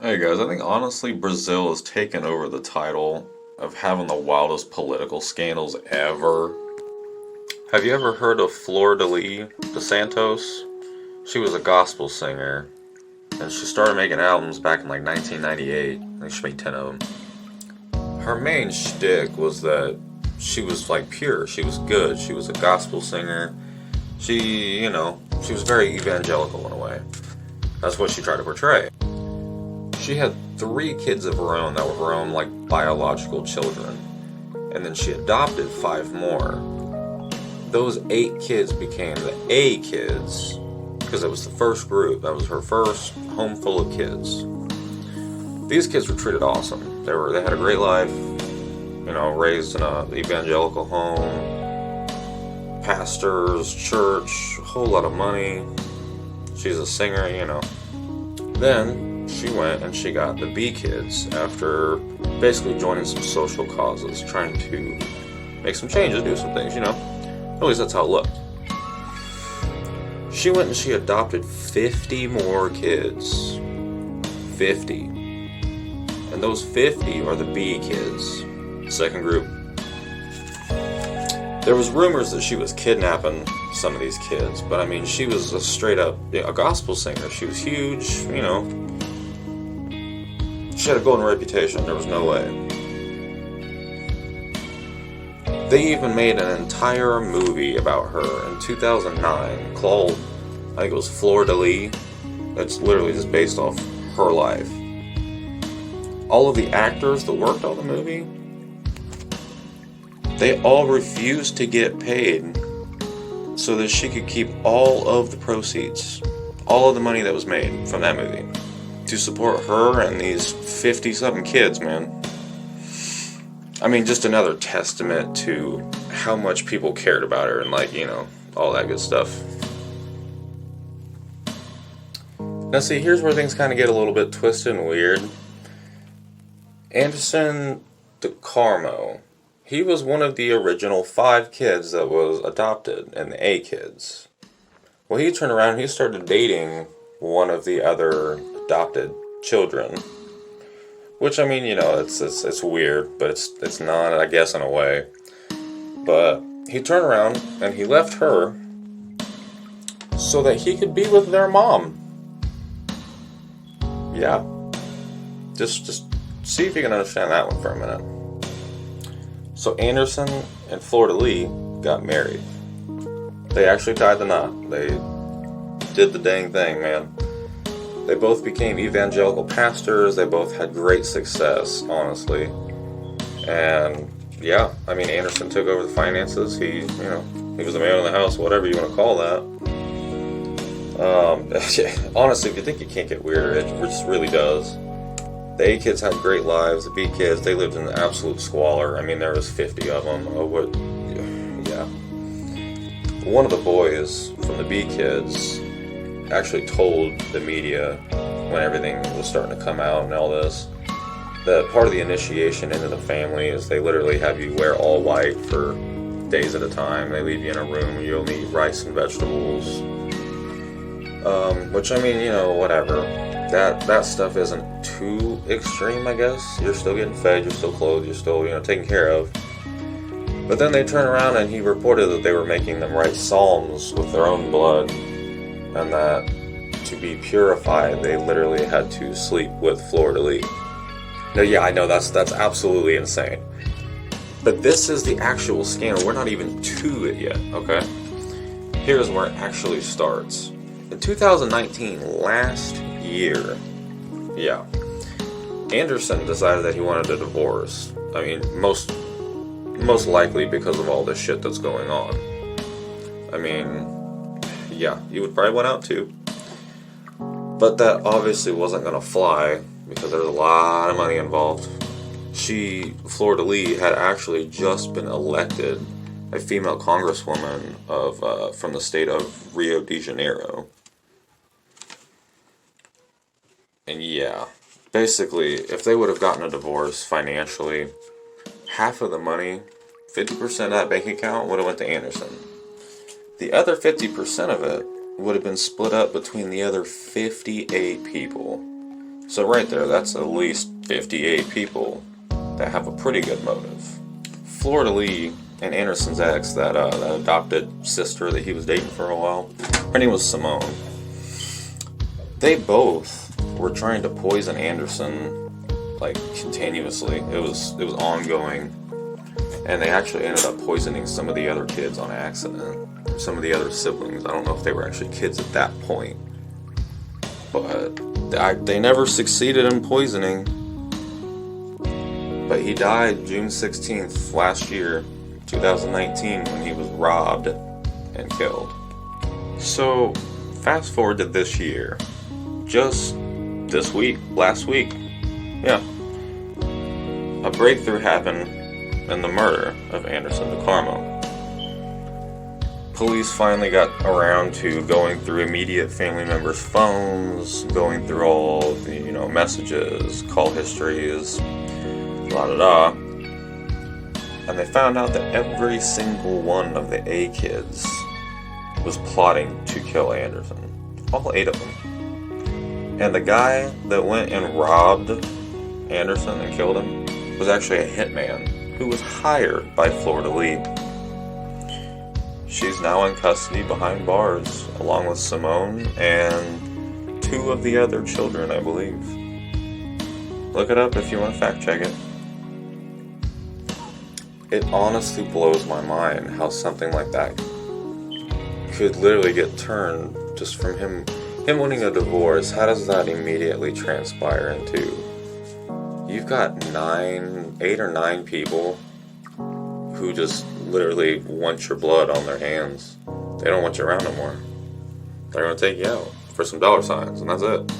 Hey guys, I think honestly Brazil has taken over the title of having the wildest political scandals ever. Have you ever heard of Flordelis de Santos? She was a gospel singer, and she started making albums back in like 1998. I think she made 10 of them. Her main shtick was that she was like pure, she was good, she was a gospel singer. She was very evangelical in a way. That's what she tried to portray. She had 3 kids of her own that were her own, like, biological children. And then she adopted 5 more. Those 8 kids became the A kids, because it was the first group. That was her first home full of kids. These kids were treated awesome. They had a great life, raised in a evangelical home, pastors, church, a whole lot of money. She's a singer. Then she went and she got the B kids after basically joining some social causes, trying to make some changes, do some things, At least that's how it looked. She went and she adopted 50 more kids. 50. And those 50 are the B kids. Second group. There was rumors that she was kidnapping some of these kids, but I mean, she was a straight up a gospel singer. She was huge, She had a golden reputation. There was no way. They even made an entire movie about her in 2009 called, I think it was Flordelis. It's literally just based off her life. All of the actors that worked on the movie, they all refused to get paid so that she could keep all of the proceeds, all of the money that was made from that movie, to support her and these 50-something kids, man. I mean, just another testament to how much people cared about her and, all that good stuff. Now, see, here's where things kind of get a little bit twisted and weird. Anderson de Carmo, he was one of the original 5 kids that was adopted, and the A kids. Well, he turned around and he started dating one of the other adopted children. Which, I mean, it's weird, but it's not, I guess, in a way. But he turned around and he left her so that he could be with their mom. Yeah. Just see if you can understand that one for a minute. So Anderson and Flordelis got married. They actually tied the knot. They did the dang thing, man. They both became evangelical pastors. They both had great success, honestly. And yeah, I mean, Anderson took over the finances. He was the man in the house, whatever you want to call that. Honestly, if you think it can't get weirder, it just really does. The A kids had great lives. The B kids, they lived in absolute squalor. I mean, there was 50 of them. Yeah. One of the boys from the B kids actually told the media when everything was starting to come out and all this, that part of the initiation into the family is they literally have you wear all white for days at a time. They leave you in a room where you only eat rice and vegetables. Which, I mean, whatever. That stuff isn't too extreme, I guess. You're still getting fed, you're still clothed, you're still, taken care of. But then they turn around and he reported that they were making them write psalms with their own blood, and that to be purified, they literally had to sleep with Flordelis. Now, yeah, I know that's absolutely insane. But this is the actual scandal. We're not even to it yet, okay? Here's where it actually starts. In 2019, last year, yeah, Anderson decided that he wanted a divorce. I mean, most likely because of all this shit that's going on. I mean, yeah, you would probably want out too. But that obviously wasn't going to fly because there's a lot of money involved. Flordelis, had actually just been elected a female congresswoman from the state of Rio de Janeiro. And yeah, basically, if they would have gotten a divorce financially, half of the money, 50% of that bank account, would have went to Anderson. The other 50% of it would have been split up between the other 58 people. So right there, that's at least 58 people that have a pretty good motive. Flordelis and Anderson's ex, that adopted sister that he was dating for a while, her name was Simone. They both were trying to poison Anderson, like, continuously. It was ongoing. And they actually ended up poisoning some of the other kids on accident. Some of the other siblings. I don't know if they were actually kids at that point. But they never succeeded in poisoning. But he died June 16th last year, 2019, when he was robbed and killed. So, fast forward to this year. Just this week, last week. Yeah. A breakthrough happened in the murder of Anderson to Carmo. Police finally got around to going through immediate family members' phones, going through all the, messages, call histories, la-da-da. And they found out that every single one of the A kids was plotting to kill Anderson. All 8 of them. And the guy that went and robbed Anderson and killed him was actually a hitman who was hired by Flordelis. She's now in custody behind bars, along with Simone and 2 of the other children, I believe. Look it up if you want to fact check it. It honestly blows my mind how something like that could literally get turned just from him winning a divorce. How does that immediately transpire into, you've got 8 or 9 people who just literally want your blood on their hands. They don't want you around no more. They're going to take you out for some dollar signs, and that's it.